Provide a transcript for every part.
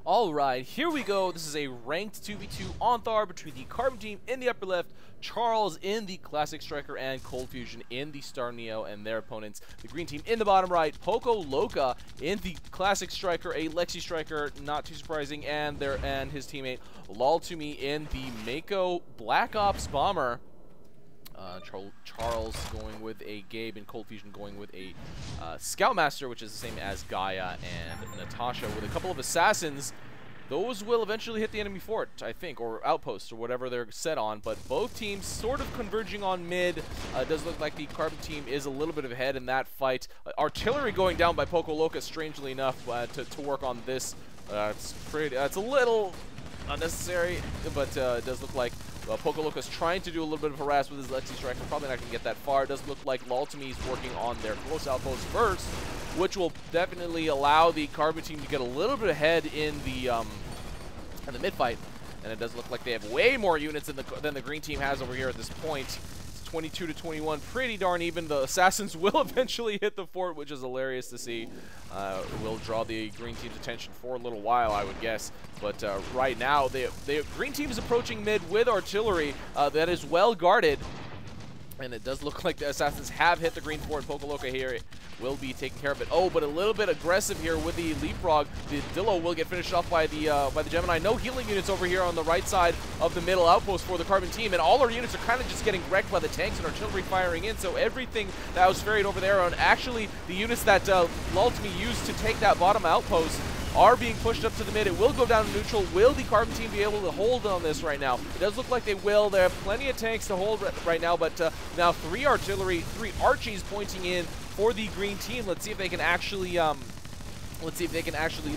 Alright, here we go. This is a ranked 2v2 on Thar between the Carbon team in the upper left, Charles in the Classic Striker, and Cold Fusion in the Star Neo and their opponents. The green team in the bottom right, Poco Loca in the Classic Striker, a Lexi Striker, not too surprising, and his teammate lol2me in the Mako Black Ops Bomber. Charles going with a Gabe and Cold Fusion going with a Scoutmaster, which is the same as Gaia, and Natasha with a couple of assassins. Those will eventually hit the enemy fort, I think, or outpost, or whatever they're set on, but both teams sort of converging on mid. It does look like the Carbon team is a little bit ahead in that fight. Artillery going down by Poco Loca, strangely enough, to work on this. It's a little unnecessary, but it does look like Poco Loca's trying to do a little bit of harass with his Lexi Striker. Probably not going to get that far. It does look like lol2me is working on their close outpost first, which will definitely allow the Carbon team to get a little bit ahead in the mid fight. And it does look like they have way more units than the green team has over here at this point. 22 to 21, pretty darn even. The assassins will eventually hit the fort, which is hilarious to see. It will draw the green team's attention for a little while, I would guess. But right now, the green team is approaching mid with artillery that is well guarded. And it does look like the assassins have hit the green fort. Poco Loca here will be taking care of it. Oh, but a little bit aggressive here with the leapfrog. The Dillo will get finished off by the Gemini. No healing units over here on the right side of the middle outpost for the Carbon team, and all our units are kind of just getting wrecked by the tanks and artillery firing in. So everything that was ferried over there, and actually the units that lol2me used to take that bottom outpost, are being pushed up to the mid. It will go down to neutral. Will the Carbon team be able to hold on this right now? It does look like they will. They have plenty of tanks to hold right now, but now 3 artillery, 3 Archies pointing in for the green team. Let's see if they can actually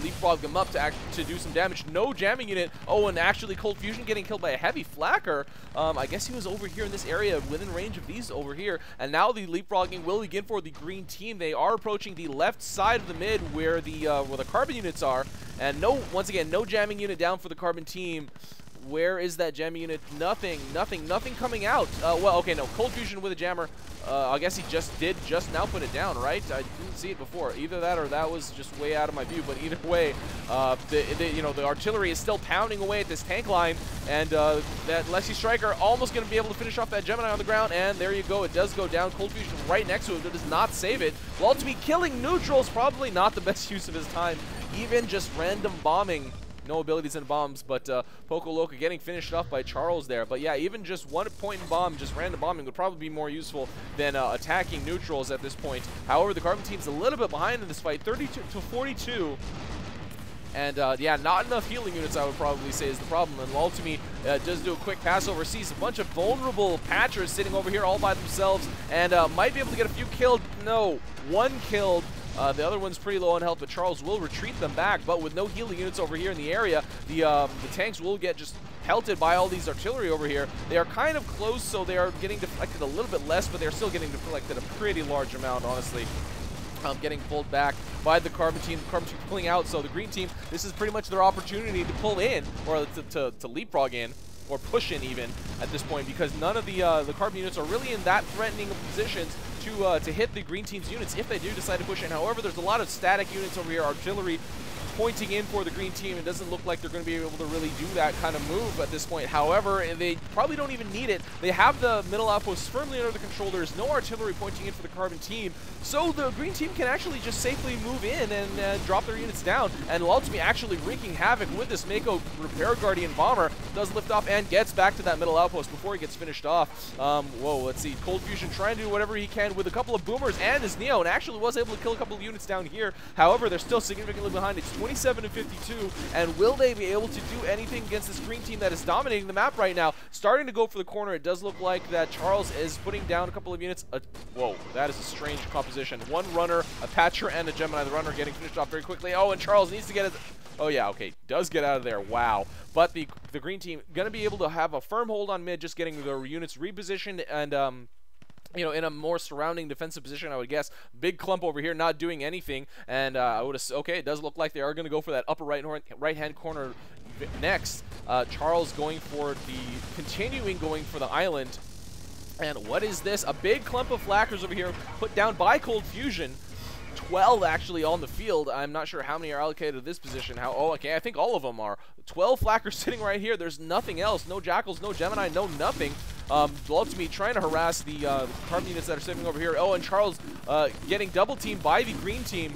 leapfrog them up to do some damage. No jamming unit. Oh, and actually Cold Fusion getting killed by a heavy flacker. I guess he was over here in this area within range of these over here. And now the leapfrogging will begin for the green team. They are approaching the left side of the mid where the Carbon units are. And once again, no jamming unit down for the Carbon team. Where is that jamming unit? Nothing coming out. Well, okay, no. Cold Fusion with a jammer. I guess he just now put it down, right? I didn't see it before. Either that or that was just way out of my view. But either way, the artillery is still pounding away at this tank line, and that Lexi Striker almost going to be able to finish off that Gemini on the ground. And there you go. It does go down. Cold Fusion right next to it, but does not save it. lol2me killing neutrals, probably not the best use of his time. Even just random bombing. No abilities in bombs, but Poco Loca getting finished off by Charles there. But yeah, even just 1 point in bomb, just random bombing would probably be more useful than attacking neutrals at this point. However, the Carbon team's a little bit behind in this fight, 32 to 42. And yeah, not enough healing units, I would probably say, is the problem. And lol2me does do a quick pass over, sees a bunch of vulnerable patchers sitting over here all by themselves, and might be able to get a few killed. No, 1 killed. The other one's pretty low on health, but Charles will retreat them back. But with no healing units over here in the area, the tanks will get just pelted by all these artillery over here. They are kind of close, so they are getting deflected a little bit less, but they're still getting deflected a pretty large amount, honestly. Getting pulled back by the Carbon team. The Carbon team pulling out, so the green team, this is pretty much their opportunity to pull in, or to leapfrog in, or push in even at this point, because none of the Carbon units are really in that threatening of positions to hit the green team's units if they do decide to push in. However, there's a lot of static units over here, artillery pointing in for the green team. It doesn't look like they're going to be able to really do that kind of move at this point. However, they probably don't even need it. They have the middle outpost firmly under the control. There's no artillery pointing in for the Carbon team, so the green team can actually just safely move in and drop their units down. And lol2me actually wreaking havoc with this Mako Repair Guardian Bomber. Does lift off and gets back to that middle outpost before he gets finished off. Whoa, let's see. Cold Fusion trying to do whatever he can with a couple of boomers and his Neo, and actually was able to kill a couple of units down here. However, they're still significantly behind. It's 27 to 52, and will they be able to do anything against this green team that is dominating the map right now? Starting to go for the corner. It does look like that Charles is putting down a couple of units. Whoa, that is a strange composition. 1 runner, a patcher, and a Gemini. The runner getting finished off very quickly. Oh, and Charles needs to get his... Oh yeah, okay, does get out of there. Wow. But the green team going to be able to have a firm hold on mid, just getting their units repositioned and you know, in a more surrounding defensive position, I would guess. Big clump over here, not doing anything, and I would okay, it does look like they are going to go for that upper right-hand corner next. Charles going for the island. And what is this? A big clump of flackers over here put down by Cold Fusion. 12 actually on the field. I'm not sure how many are allocated to this position. Oh, okay, I think all of them are. 12 flackers sitting right here. There's nothing else. No Jackals, no Gemini, no nothing. lol2me trying to harass the carbon units that are sitting over here. Oh, and Charles getting double teamed by the green team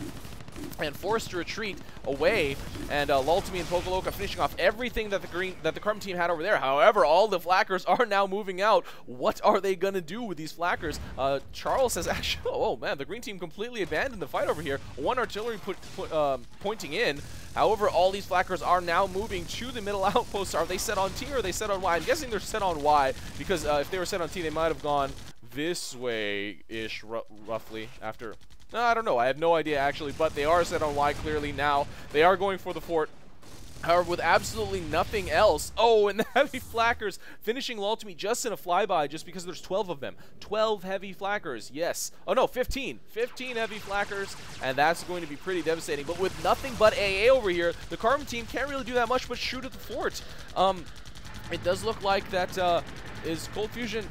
and forced to retreat away, and lol2me and poco loco finishing off everything that the carbon team had over there. However, all the flackers are now moving out. What are they gonna do with these flackers? Charles has actually, oh man, the green team completely abandoned the fight over here. One artillery pointing in. However, all these flackers are now moving to the middle outposts. Are they set on T or are they set on Y? I'm guessing they're set on Y, because if they were set on T, they might have gone this way-ish, roughly, after. I don't know. I have no idea, actually, but they are set on Y clearly now. They are going for the fort. However, with absolutely nothing else. Oh, and the heavy flackers finishing lol2me just in a flyby, just because there's 12 of them. 12 heavy flackers, yes. Oh, no, 15. 15 heavy flackers, and that's going to be pretty devastating. But with nothing but AA over here, the carbon team can't really do that much but shoot at the fort. It does look like that is Cold Fusion.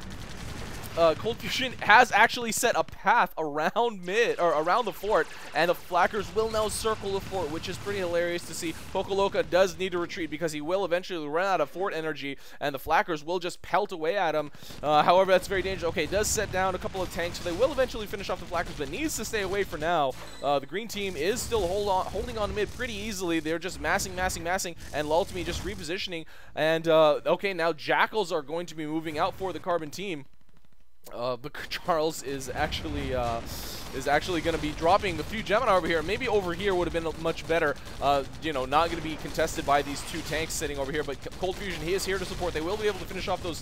Cold Fusion has actually set a path around around the fort, and the flackers will now circle the fort, which is pretty hilarious to see. Poco Loco does need to retreat because he will eventually run out of fort energy, and the flackers will just pelt away at him. However, that's very dangerous. Okay, it does set down a couple of tanks, so they will eventually finish off the flackers, but needs to stay away for now. The green team is still holding on to mid pretty easily. They're just massing, and lol2me just repositioning. And okay, now Jackals are going to be moving out for the carbon team. But Charles is actually going to be dropping a few Gemini over here. Maybe over here would have been much better. You know, not going to be contested by these two tanks sitting over here. But Cold Fusion, he is here to support. They will be able to finish off those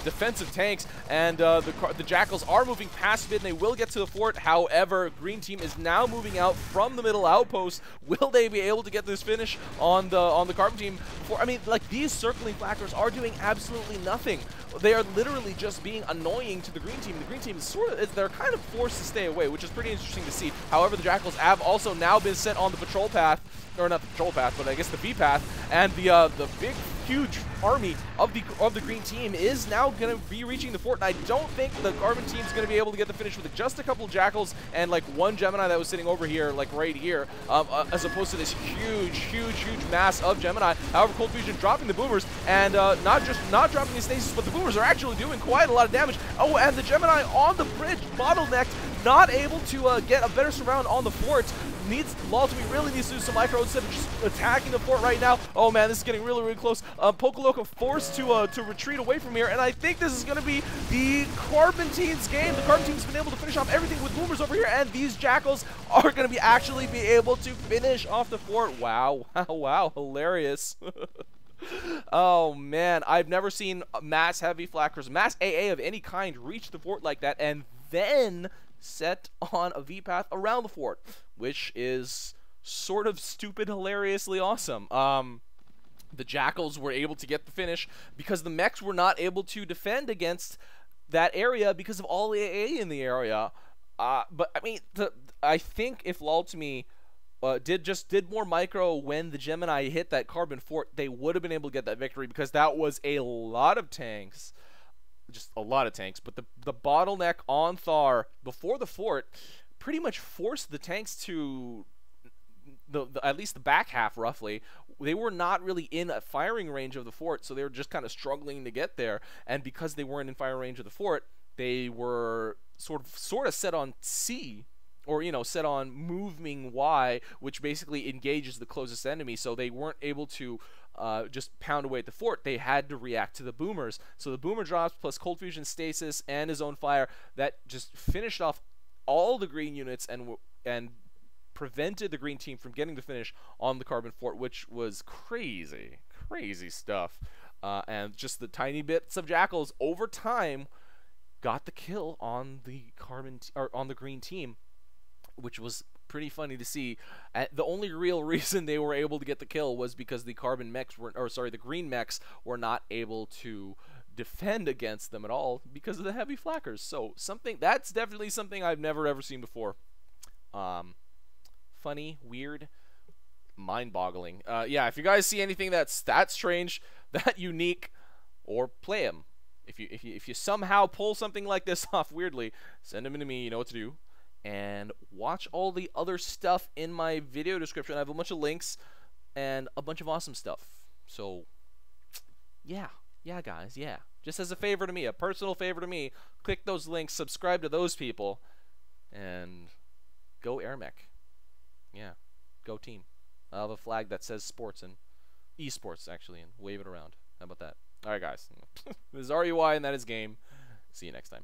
defensive tanks. And the Jackals are moving past mid, and they will get to the fort. However, green team is now moving out from the middle outpost. Will they be able to get this finish on the carbon team? I mean, like, these circling flackers are doing absolutely nothing. They are literally just being annoying to the green team. The green team is they're kind of forced to stay away, which is pretty interesting to see. However, the Jackals have also now been sent on the patrol path, or not the patrol path, but I guess the B path, and the big, huge army of the green team is now going to be reaching the fort, and I don't think the carbon team is going to be able to get the finish with just a couple of Jackals and like one Gemini that was sitting over here, like right here, as opposed to this huge mass of Gemini. However, Cold Fusion dropping the boomers, and not dropping the stasis, but the boomers are actually doing quite a lot of damage. Oh, and the Gemini on the bridge, bottlenecked, not able to get a better surround on the fort. lol2me really needs to do some micro instead of just attacking the fort right now. Oh man, this is getting really close. Poco Loco forced to retreat away from here, and I think this is going to be the carbon team's game. The carbon team's been able to finish off everything with boomers over here, and these Jackals are going to actually be able to finish off the fort. Wow, hilarious. Oh man, I've never seen mass heavy flackers, mass AA of any kind reach the fort like that, and then set on a V path around the fort, which is sort of stupid, hilariously awesome. The Jackals were able to get the finish because the mechs were not able to defend against that area because of all the AA in the area. But I mean, I think if lol2me did more micro when the Gemini hit that carbon fort, they would have been able to get that victory, because that was a lot of tanks. Just a lot of tanks, but the bottleneck on Thar before the fort pretty much forced the tanks to at least the back half, roughly. They were not really in a firing range of the fort, so they were just kind of struggling to get there. And because they weren't in fire range of the fort, they were sort of set on C, or, you know, set on moving Y, which basically engages the closest enemy. So they weren't able to just pound away at the fort. They had to react to the boomers. So the boomer drops plus Cold Fusion stasis and his own fire, that just finished off all the green units and prevented the green team from getting the finish on the carbon fort, which was crazy stuff. And just the tiny bits of Jackals over time got the kill on the on the green team, which was pretty funny to see. The only real reason they were able to get the kill was because the the green mechs were not able to defend against them at all because of the heavy flackers. So that's definitely something I've never ever seen before. Funny, weird, mind-boggling. Yeah, if you guys see anything that's that strange, that unique, or play them. If you somehow pull something like this off weirdly, send them to me. You know what to do. and watch all the other stuff in my video description. I have a bunch of links and a bunch of awesome stuff. So, yeah, guys, yeah. Just as a favor to me, a personal favor to me, click those links, subscribe to those people, and go AirMech. Yeah, go team. I'll have a flag that says sports and esports, actually, and wave it around. How about that? All right, guys. This is RUI, and that is game. See you next time.